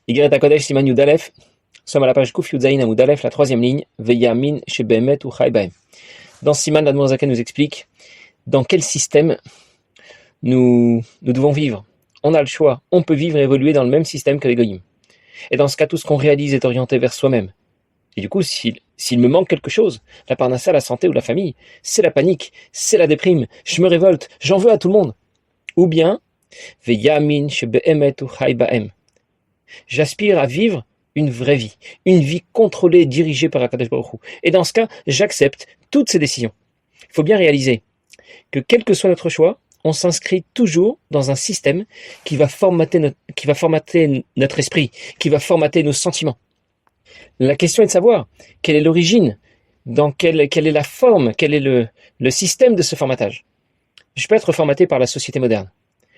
Igret HaKodesh Siman Yud Aleph, nous sommes à la page Kuf Yud Zayin Amud Aleph, la troisième ligne, Veyamin Shebemet ou Chai Bahem. Dans Siman, l'Admor Zaken nous explique dans quel système nous devons vivre. On a le choix, on peut vivre et évoluer dans le même système que les Goyim. Et dans ce cas, tout ce qu'on réalise est orienté vers soi-même. Et du coup, s'il me manque quelque chose, la parnassa, la santé ou la famille, c'est la panique, c'est la déprime, je me révolte, j'en veux à tout le monde. Ou bien, Veyamin Shebemet ou Chai Bahem. J'aspire à vivre une vraie vie, une vie contrôlée, dirigée par Akadosh Baruch Hu. Et dans ce cas, j'accepte toutes ces décisions. Il faut bien réaliser que quel que soit notre choix, on s'inscrit toujours dans un système qui va formater notre esprit, qui va formater nos sentiments. La question est de savoir quelle est l'origine, quelle est la forme, quel est le système de ce formatage. Je peux être formaté par la société moderne,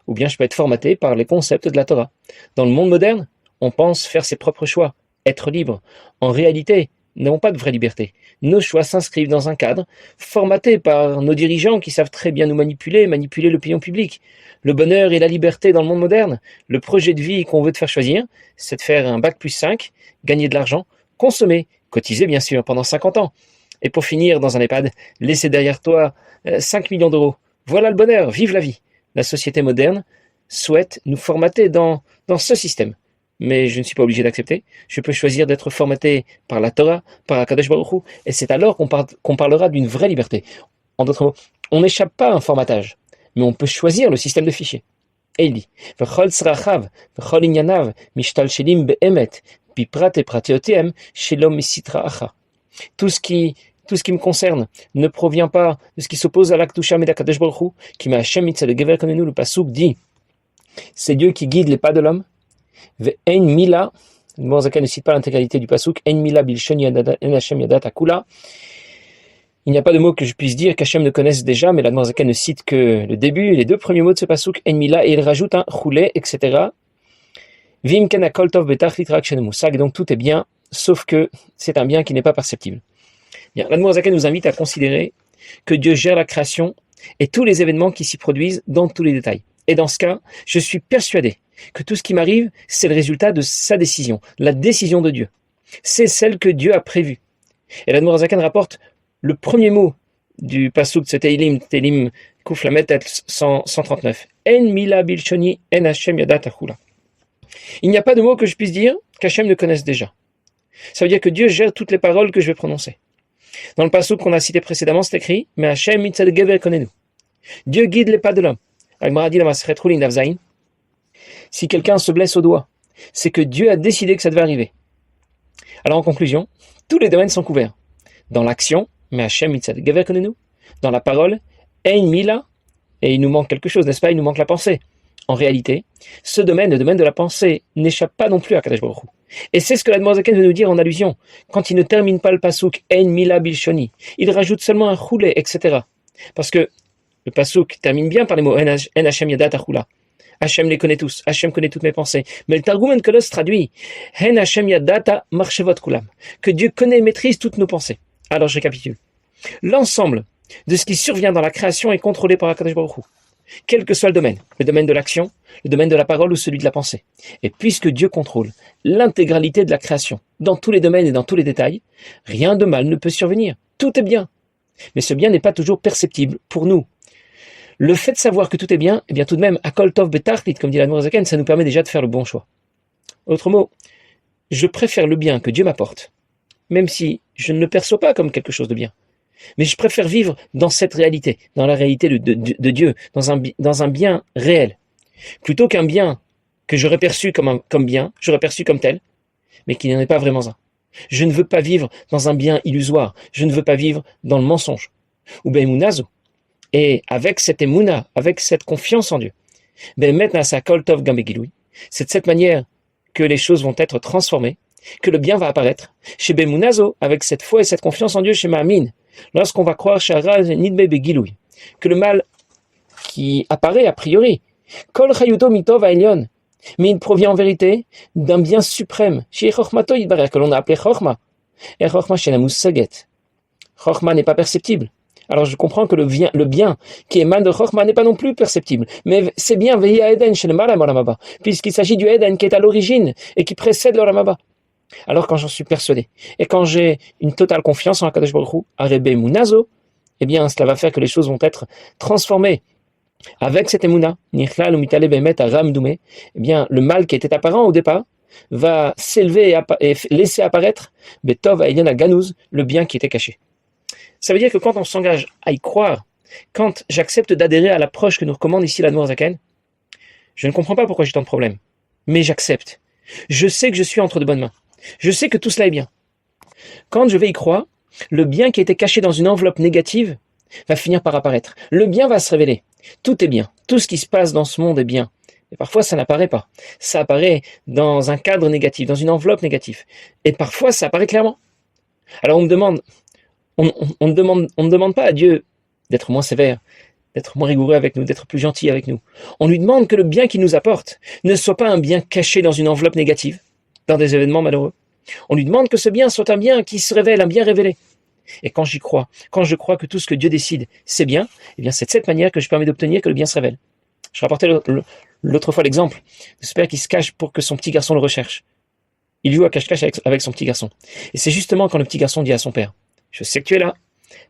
ou bien je peux être formaté par les concepts de la Torah. Dans le monde moderne, on pense faire ses propres choix, être libre. En réalité, nous n'avons pas de vraie liberté. Nos choix s'inscrivent dans un cadre formaté par nos dirigeants qui savent très bien nous manipuler l'opinion publique. Le bonheur et la liberté dans le monde moderne, le projet de vie qu'on veut te faire choisir, c'est de faire un bac+5, gagner de l'argent, consommer, cotiser bien sûr pendant 50 ans. Et pour finir dans un EHPAD, laisser derrière toi 5 millions d'euros. Voilà le bonheur, vive la vie. La société moderne souhaite nous formater dans ce système. Mais je ne suis pas obligé d'accepter. Je peux choisir d'être formaté par la Torah, par Akadosh Baruch Hu, et c'est alors qu'on parlera d'une vraie liberté. En d'autres mots, on n'échappe pas à un formatage, mais on peut choisir le système de fichiers. Et il dit, V'chol tzrachav, v'chol inyanav, mishtalshelim be'emet, piprat et pratiotem, shelom misitra acha. Tout ce qui me concerne ne provient pas de ce qui s'oppose à l'Akdusha Medakadosh Baruch Hu, qui m'a Hashem mitzvah de Gever Konenu, le Pasuk dit, c'est Dieu qui guide les pas de l'homme. Ve'en mila, le Zaken ne cite pas l'intégralité du pasuk, en mila bilshon en Hashem yadat akula. Il n'y a pas de mots que je puisse dire qu'Hashem ne connaisse déjà, mais la Zaken ne cite que le début, les deux premiers mots de ce pasuk, en mila, et il rajoute un choulé, etc. Vim ken akol tov betach litrak shen musag, donc tout est bien, sauf que c'est un bien qui n'est pas perceptible. Bien, la Zaken nous invite à considérer que Dieu gère la création et tous les événements qui s'y produisent dans tous les détails. Et dans ce cas, je suis persuadé que tout ce qui m'arrive, c'est le résultat de sa décision, la décision de Dieu. C'est celle que Dieu a prévue. Et l'Admor Zaken rapporte le premier mot du pasuk de ce Teilim Kuf Lamed 139. En mila bilshoni en Hashem yadat achula. Il n'y a pas de mot que je puisse dire qu'Hashem ne connaisse déjà. Ça veut dire que Dieu gère toutes les paroles que je vais prononcer. Dans le pasuk qu'on a cité précédemment, c'est écrit mais Hashem mitzad gever konenu. Dieu guide les pas de l'homme. Agmara dit la Masechet Chulin Daf Zayin. Si quelqu'un se blesse au doigt, c'est que Dieu a décidé que ça devait arriver. Alors en conclusion, tous les domaines sont couverts. Dans l'action, mais Hashem mitzad gever konenu. Dans la parole, ein mila, et il nous manque quelque chose, n'est-ce pas? Il nous manque la pensée. En réalité, ce domaine, le domaine de la pensée, n'échappe pas non plus à Kadosh Baruch Hu. Et c'est ce que l'Admor Zaken veut nous dire en allusion. Quand il ne termine pas le pasuk ein mila bilshoni, il rajoute seulement un choulé, etc. Parce que le pasuk termine bien par les mots en Hashem yadat achula. Hashem les connaît tous, Hashem connaît toutes mes pensées. Mais le Targum Onkelos traduit en Hashem yadata marchevot kulam, que Dieu connaît et maîtrise toutes nos pensées. Alors je récapitule. L'ensemble de ce qui survient dans la création est contrôlé par Akadosh Baruch Hu. Quel que soit le domaine de l'action, le domaine de la parole ou celui de la pensée. Et puisque Dieu contrôle l'intégralité de la création, dans tous les domaines et dans tous les détails, rien de mal ne peut survenir. Tout est bien. Mais ce bien n'est pas toujours perceptible pour nous. Le fait de savoir que tout est bien, eh bien tout de même, akol tov betachlit, comme dit l'Admor Zaken, ça nous permet déjà de faire le bon choix. Autre mot, je préfère le bien que Dieu m'apporte, même si je ne le perçois pas comme quelque chose de bien. Mais je préfère vivre dans cette réalité, dans la réalité de Dieu, dans un bien réel, plutôt qu'un bien que j'aurais perçu comme bien, j'aurais perçu comme tel, mais qui n'en est pas vraiment un. Je ne veux pas vivre dans un bien illusoire, je ne veux pas vivre dans le mensonge. Ou ben munazo. Et avec cette émouna, avec cette confiance en Dieu, c'est de cette manière que les choses vont être transformées, que le bien va apparaître. Chez Bemunazo, avec cette foi et cette confiance en Dieu, chez Ma'amin, lorsqu'on va croire que le mal qui apparaît a priori, Kol Chayuto Mitov Aelion, mais il provient en vérité d'un bien suprême, chez Chochmato Yidbarech, que l'on a appelé Chochma, et Chochma chez la Moussaget. Chochma n'est pas perceptible. Alors je comprends que le bien qui émane de Chokhmah n'est pas non plus perceptible. Mais c'est bien Vehi Eden chez le Malam Olamaba, puisqu'il s'agit du Eden qui est à l'origine et qui précède l'Olamaba. Alors quand j'en suis persuadé, et quand j'ai une totale confiance en Akadosh Baruch Hu, Arebe Munazo, eh bien cela va faire que les choses vont être transformées. Avec cette Emouna, Nichlal ou Mitale Bemet à Ramdoumé, eh bien le mal qui était apparent au départ va s'élever et laisser apparaître Betov à Eliana Ganouz, le bien qui était caché. Ça veut dire que quand on s'engage à y croire, quand j'accepte d'adhérer à l'approche que nous recommande ici l'Admor Zaken, je ne comprends pas pourquoi j'ai tant de problèmes, mais j'accepte. Je sais que je suis entre de bonnes mains. Je sais que tout cela est bien. Quand je vais y croire, le bien qui était caché dans une enveloppe négative va finir par apparaître. Le bien va se révéler. Tout est bien. Tout ce qui se passe dans ce monde est bien. Et parfois, ça n'apparaît pas. Ça apparaît dans un cadre négatif, dans une enveloppe négative. Et parfois, ça apparaît clairement. Alors, on ne demande pas à Dieu d'être moins sévère, d'être moins rigoureux avec nous, d'être plus gentil avec nous. On lui demande que le bien qu'il nous apporte ne soit pas un bien caché dans une enveloppe négative, dans des événements malheureux. On lui demande que ce bien soit un bien qui se révèle, un bien révélé. Et quand j'y crois, quand je crois que tout ce que Dieu décide, c'est bien, eh bien c'est de cette manière que je permets d'obtenir que le bien se révèle. Je rapportais l'autre fois l'exemple de ce père qui se cache pour que son petit garçon le recherche. Il joue à cache-cache avec son petit garçon. Et c'est justement quand le petit garçon dit à son père, « Je sais que tu es là,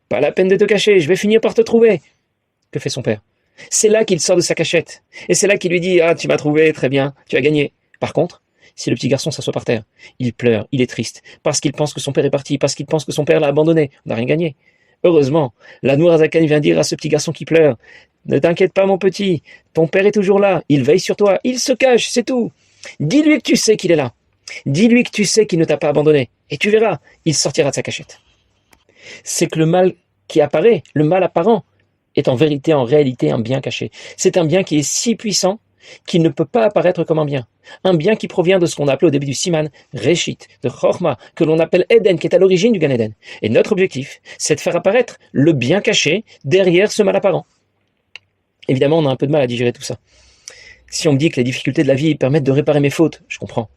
pas la peine de te cacher, je vais finir par te trouver. » Que fait son père? C'est là qu'il sort de sa cachette. Et c'est là qu'il lui dit, « Ah, tu m'as trouvé, très bien, tu as gagné. » Par contre, si le petit garçon s'assoit par terre, il pleure, il est triste, parce qu'il pense que son père est parti, parce qu'il pense que son père l'a abandonné. On n'a rien gagné. Heureusement, la Nourazakan vient dire à ce petit garçon qui pleure, « Ne t'inquiète pas mon petit, ton père est toujours là, il veille sur toi, il se cache, c'est tout. Dis-lui que tu sais qu'il est là. Dis-lui que tu sais qu'il ne t'a pas abandonné. Et tu verras, il sortira de sa cachette. » C'est que le mal qui apparaît, le mal apparent, est en vérité, en réalité, un bien caché. C'est un bien qui est si puissant qu'il ne peut pas apparaître comme un bien. Un bien qui provient de ce qu'on a appelé au début du Siman, Réchit, de Chokhmah, que l'on appelle Eden, qui est à l'origine du Gan Eden. Et notre objectif, c'est de faire apparaître le bien caché derrière ce mal apparent. Évidemment, on a un peu de mal à digérer tout ça. Si on me dit que les difficultés de la vie permettent de réparer mes fautes, je comprends.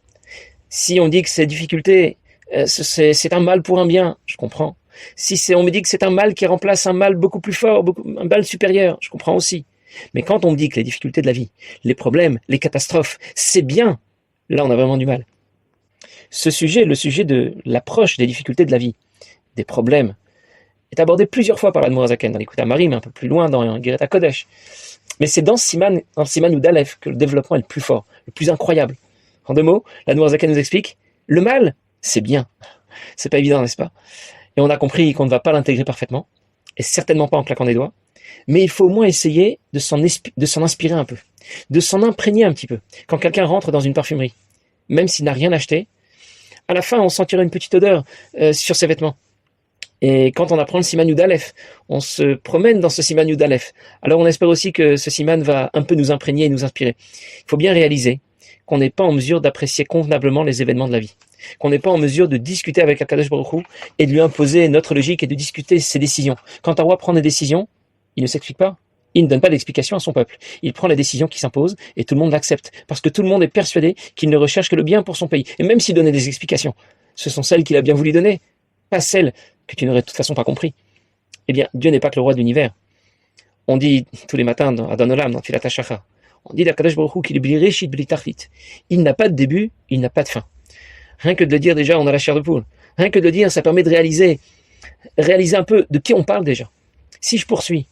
Si on dit que ces difficultés, c'est un mal pour un bien, je comprends. Si on me dit que c'est un mal qui remplace un mal beaucoup plus fort, un mal supérieur, je comprends aussi. Mais quand on me dit que les difficultés de la vie, les problèmes, les catastrophes, c'est bien, là on a vraiment du mal. Ce sujet, le sujet de l'approche des difficultés de la vie, des problèmes, est abordé plusieurs fois par l'Admor Zaken, dans l'Écoute Marim, un peu plus loin, dans Geret HaKodesh. Mais c'est dans Siman ou Dalef que le développement est le plus fort, le plus incroyable. En deux mots, l'Admor Zaken nous explique, le mal, c'est bien. C'est pas évident, n'est-ce pas? Et on a compris qu'on ne va pas l'intégrer parfaitement, et certainement pas en claquant des doigts, mais il faut au moins essayer de s'en inspirer un peu, de s'en imprégner un petit peu. Quand quelqu'un rentre dans une parfumerie, même s'il n'a rien acheté, à la fin on sentira une petite odeur sur ses vêtements. Et quand on apprend le Siman Yud Aleph, on se promène dans ce Siman Yud Aleph. Alors on espère aussi que ce Siman va un peu nous imprégner et nous inspirer. Il faut bien réaliser qu'on n'est pas en mesure d'apprécier convenablement les événements de la vie, qu'on n'est pas en mesure de discuter avec Akadosh Baruch Hu et de lui imposer notre logique et de discuter ses décisions. Quand un roi prend des décisions, il ne s'explique pas, il ne donne pas d'explication à son peuple. Il prend la décision qui s'impose et tout le monde l'accepte, parce que tout le monde est persuadé qu'il ne recherche que le bien pour son pays. Et même s'il donnait des explications, ce sont celles qu'il a bien voulu donner, pas celles que tu n'aurais de toute façon pas compris. Eh bien, Dieu n'est pas que le roi de l'univers. On dit tous les matins dans Adon Olam, dans Tfilat HaShachar, on dit d'Akadosh Baruch Hu qu'il est bli réchit bli tachlit. Il n'a pas de début, il n'a pas de fin. Rien que de le dire déjà, on a la chair de poule. Rien que de le dire, ça permet de réaliser un peu de qui on parle déjà. Si je poursuis,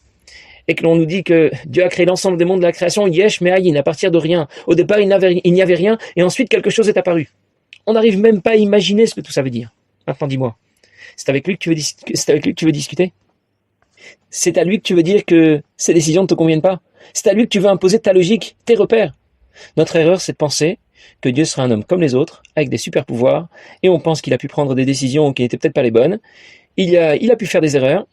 et que l'on nous dit que Dieu a créé l'ensemble des mondes de la création, yesh me'ayin, à partir de rien. Au départ, il n'y avait rien, et ensuite quelque chose est apparu. On n'arrive même pas à imaginer ce que tout ça veut dire. Maintenant, dis-moi, c'est avec lui que tu veux discuter? C'est à lui que tu veux dire que ces décisions ne te conviennent pas? C'est à lui que tu veux imposer ta logique, tes repères? Notre erreur, c'est de penser que Dieu sera un homme comme les autres, avec des super pouvoirs, et on pense qu'il a pu prendre des décisions qui n'étaient peut-être pas les bonnes. Il a pu faire des erreurs,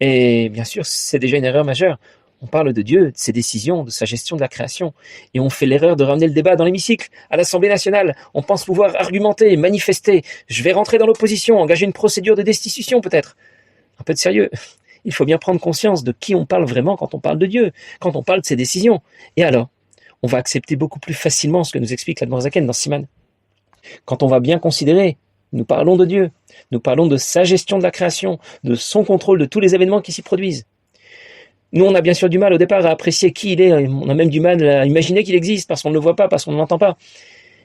et bien sûr, c'est déjà une erreur majeure. On parle de Dieu, de ses décisions, de sa gestion de la création, et on fait l'erreur de ramener le débat dans l'hémicycle, à l'Assemblée nationale. On pense pouvoir argumenter, manifester. Je vais rentrer dans l'opposition, engager une procédure de destitution peut-être. Un peu de sérieux. Il faut bien prendre conscience de qui on parle vraiment quand on parle de Dieu, quand on parle de ses décisions. Et alors, on va accepter beaucoup plus facilement ce que nous explique l'Admor Zaken dans Siman. Quand on va bien considérer, nous parlons de Dieu, Nous parlons de sa gestion de la création, de son contrôle de tous les événements qui s'y produisent. Nous, on a bien sûr du mal au départ à apprécier qui il est, on a même du mal à imaginer qu'il existe parce qu'on ne le voit pas, parce qu'on ne l'entend pas.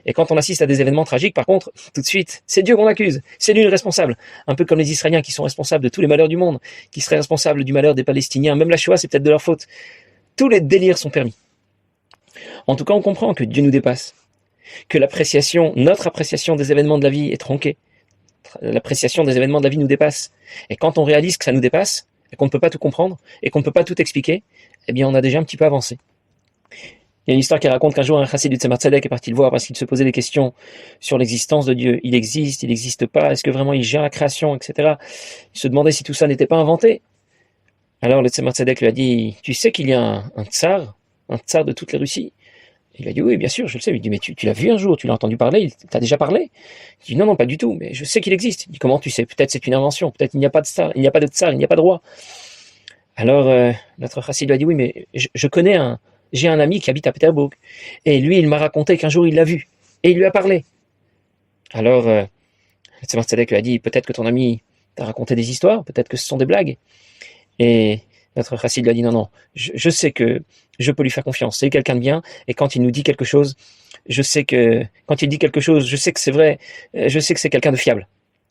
Et quand on assiste à des événements tragiques, par contre, tout de suite, c'est Dieu qu'on accuse, c'est lui le responsable. Un peu comme les Israéliens qui sont responsables de tous les malheurs du monde, qui seraient responsables du malheur des Palestiniens, même la Shoah, c'est peut-être de leur faute. Tous les délires sont permis. En tout cas, on comprend que Dieu nous dépasse, que notre appréciation des événements de la vie est tronquée. L'appréciation des événements de la vie nous dépasse. Et quand on réalise que ça nous dépasse, et qu'on ne peut pas tout comprendre, et qu'on ne peut pas tout expliquer, eh bien on a déjà un petit peu avancé. Il y a une histoire qui raconte qu'un jour un chassid du Tzemar Tzedek est parti le voir parce qu'il se posait des questions sur l'existence de Dieu. Il n'existe pas, est-ce que vraiment il gère la création, etc. Il se demandait si tout ça n'était pas inventé. Alors le Tzemar Tzedek lui a dit, tu sais qu'il y a un tsar de toute la Russie? Il a dit, oui, bien sûr, je le sais. Il lui dit, mais tu l'as vu un jour, tu l'as entendu parler, il t'a déjà parlé? Il dit, non, pas du tout, mais je sais qu'il existe. Il dit, comment tu sais? Peut-être c'est une invention, peut-être il n'y a pas de tsar, il n'y a pas de tsar, il n'y a pas de roi. Alors notre chassid lui a dit, oui, mais j'ai un ami qui habite à Pétersbourg, et lui, il m'a raconté qu'un jour il l'a vu, et il lui a parlé. Alors le Tzemar Tzedek lui a dit, peut-être que ton ami t'a raconté des histoires, peut-être que ce sont des blagues. Et notre chassid lui a dit, non, je sais que je peux lui faire confiance, c'est quelqu'un de bien, et quand il nous dit quelque chose, quand il dit quelque chose, je sais que c'est vrai, je sais que c'est quelqu'un de fiable.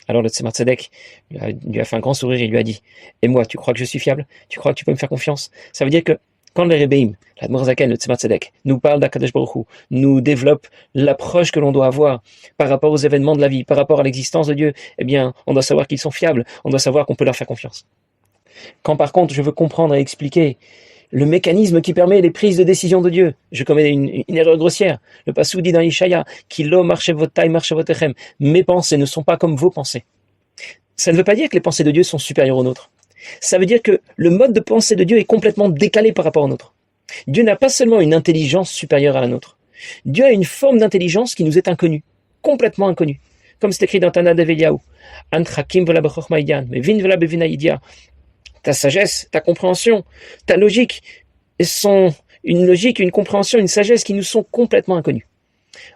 Alors le Tzemar Tzedek lui a fait un grand sourire et il lui a dit, et moi, tu crois que je suis fiable? Tu crois que tu peux me faire confiance? Ça veut dire que quand les Rebbeim, l'Admor Zaken, le Tzemar Tzedek, nous parlent d'Akadosh Baruch Hu, nous développent l'approche que l'on doit avoir par rapport aux événements de la vie, par rapport à l'existence de Dieu, eh bien, on doit savoir qu'ils sont fiables, on doit savoir qu'on peut leur faire confiance. Quand par contre, je veux comprendre et expliquer le mécanisme qui permet les prises de décision de Dieu, je commets une erreur grossière. Le passou dit dans Ishaya, Kilo marchevotai marchevotechem, mes pensées ne sont pas comme vos pensées. Ça ne veut pas dire que les pensées de Dieu sont supérieures aux nôtres. Ça veut dire que le mode de pensée de Dieu est complètement décalé par rapport au nôtre. Dieu n'a pas seulement une intelligence supérieure à la nôtre. Dieu a une forme d'intelligence qui nous est inconnue, complètement inconnue. Comme c'est écrit dans Tana d'Eveliaou. Antrakim vela bechokma idian, mais vin vela bevina idia. Ta sagesse, ta compréhension, ta logique sont une logique, une compréhension, une sagesse qui nous sont complètement inconnues.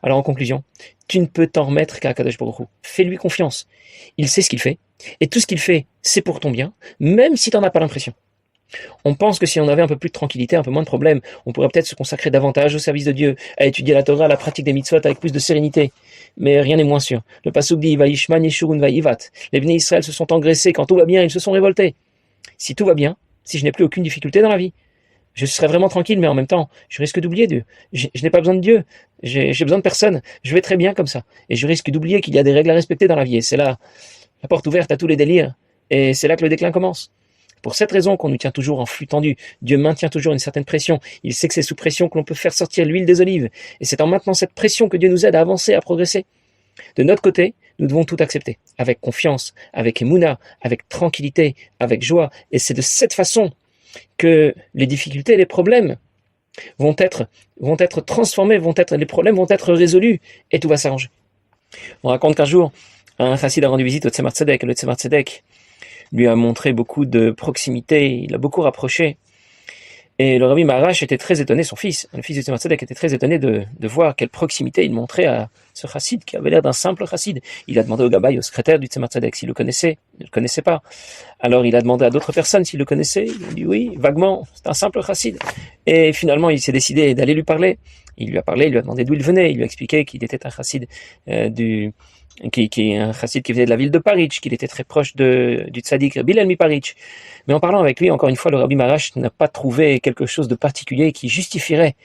Alors en conclusion, tu ne peux t'en remettre qu'à Akadosh Baruch Hu. Fais-lui confiance. Il sait ce qu'il fait, et tout ce qu'il fait, c'est pour ton bien, même si tu n'en as pas l'impression. On pense que si on avait un peu plus de tranquillité, un peu moins de problèmes, on pourrait peut-être se consacrer davantage au service de Dieu, à étudier la Torah, à la pratique des mitzvot avec plus de sérénité. Mais rien n'est moins sûr. Le pasuk dit, Vaishman Yeshurun Vayivat. Les Bnei Israël se sont engraissés, quand tout va bien, ils se sont révoltés. Si tout va bien, si je n'ai plus aucune difficulté dans la vie, je serai vraiment tranquille, mais en même temps, je risque d'oublier Dieu. Je n'ai pas besoin de Dieu, j'ai besoin de personne. Je vais très bien comme ça. Et je risque d'oublier qu'il y a des règles à respecter dans la vie. Et c'est là la porte ouverte à tous les délires. Et c'est là que le déclin commence. Pour cette raison qu'on nous tient toujours en flux tendu, Dieu maintient toujours une certaine pression. Il sait que c'est sous pression que l'on peut faire sortir l'huile des olives. Et c'est en maintenant cette pression que Dieu nous aide à avancer, à progresser. De notre côté, nous devons tout accepter, avec confiance, avec émouna, avec tranquillité, avec joie. Et c'est de cette façon que les difficultés et les problèmes vont être transformés, les problèmes vont être résolus, et tout va s'arranger. On raconte qu'un jour, un chassid a rendu visite au Tzemar Tzedek, et le Tzemar Tzedek lui a montré beaucoup de proximité, il l'a beaucoup rapproché. Et le Rabbi Maharash était très étonné, son fils, le fils du Tzemar Tzedek, était très étonné de voir quelle proximité il montrait à ce chassid qui avait l'air d'un simple chassid. Il a demandé au Gabbai, au secrétaire du Tzemar Tzedek, s'il le connaissait. Il ne le connaissait pas. Alors il a demandé à d'autres personnes s'il le connaissait. Il a dit oui, vaguement, c'est un simple chassid. Et finalement, il s'est décidé d'aller lui parler. Il lui a parlé, il lui a demandé d'où il venait. Il lui a expliqué qu'il était un chassid qui est un chassid qui venait de la ville de Paritch, qu'il était très proche du tzaddik Bilel Miparitch. Mais en parlant avec lui, encore une fois, le Rabbi Maharash n'a pas trouvé quelque chose de particulier qui justifierait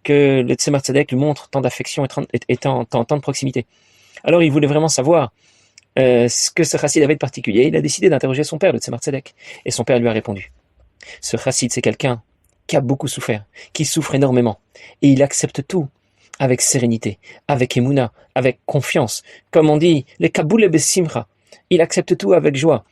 que le Tzemar Tzedek lui montre tant d'affection et tant de proximité. Alors il voulait vraiment savoir ce que ce chassid avait de particulier. Il a décidé d'interroger son père, le Tzemar Tzedek. Et son père lui a répondu. Ce chassid, c'est quelqu'un qui a beaucoup souffert, qui souffre énormément. Et il accepte tout avec sérénité, avec émouna, avec confiance. Comme on dit, les kaboule besimcha. Il accepte tout avec joie.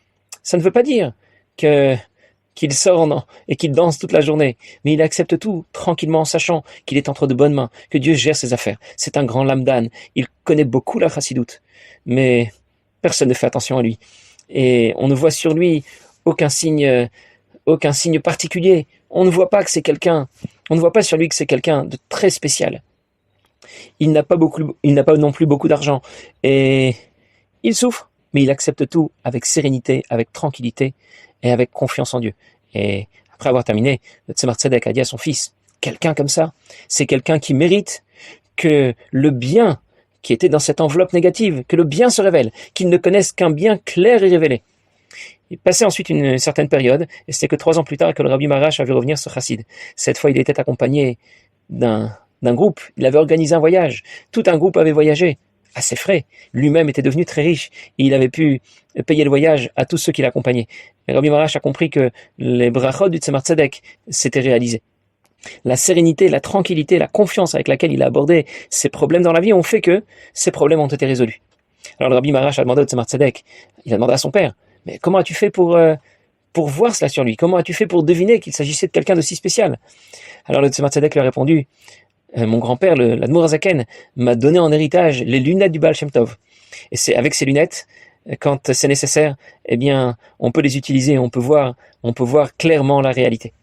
Ça ne veut pas dire qu'il sort et qu'il danse toute la journée, mais il accepte tout tranquillement en sachant qu'il est entre de bonnes mains, que Dieu gère ses affaires. C'est un grand lamdan. Il connaît beaucoup la chassidoute, mais personne ne fait attention à lui. Et on ne voit sur lui aucun signe particulier. On ne voit pas sur lui que c'est quelqu'un de très spécial. Il n'a pas non plus beaucoup d'argent. Et il souffre, mais il accepte tout avec sérénité, avec tranquillité et avec confiance en Dieu. Et après avoir terminé, le Tzemar Tzedek a dit à son fils, quelqu'un comme ça, c'est quelqu'un qui mérite que le bien qui était dans cette enveloppe négative, que le bien se révèle, qu'il ne connaisse qu'un bien clair et révélé. Il passait ensuite une certaine période, et c'était que 3 ans plus tard que le Rabbi Marash a vu revenir ce chassid. Cette fois, il était accompagné d'un groupe. Il avait organisé un voyage. Tout un groupe avait voyagé à ses frais. Lui-même était devenu très riche et il avait pu payer le voyage à tous ceux qui l'accompagnaient. Le Rabbi Marash a compris que les brachot du Tzemar Tzedek s'étaient réalisés. La sérénité, la tranquillité, la confiance avec laquelle il a abordé ses problèmes dans la vie ont fait que ces problèmes ont été résolus. Alors le Rabbi Marash a demandé au Tzemar Tzedek, il a demandé à son père, mais comment as-tu fait pour voir cela sur lui? Comment as-tu fait pour deviner qu'il s'agissait de quelqu'un de si spécial? Alors le Tzemar Tzedek lui a répondu, mon grand-père, l'Admour Hazaken, m'a donné en héritage les lunettes du Baal Shem Tov. Et c'est avec ces lunettes, quand c'est nécessaire, eh bien, on peut les utiliser, on peut voir clairement la réalité.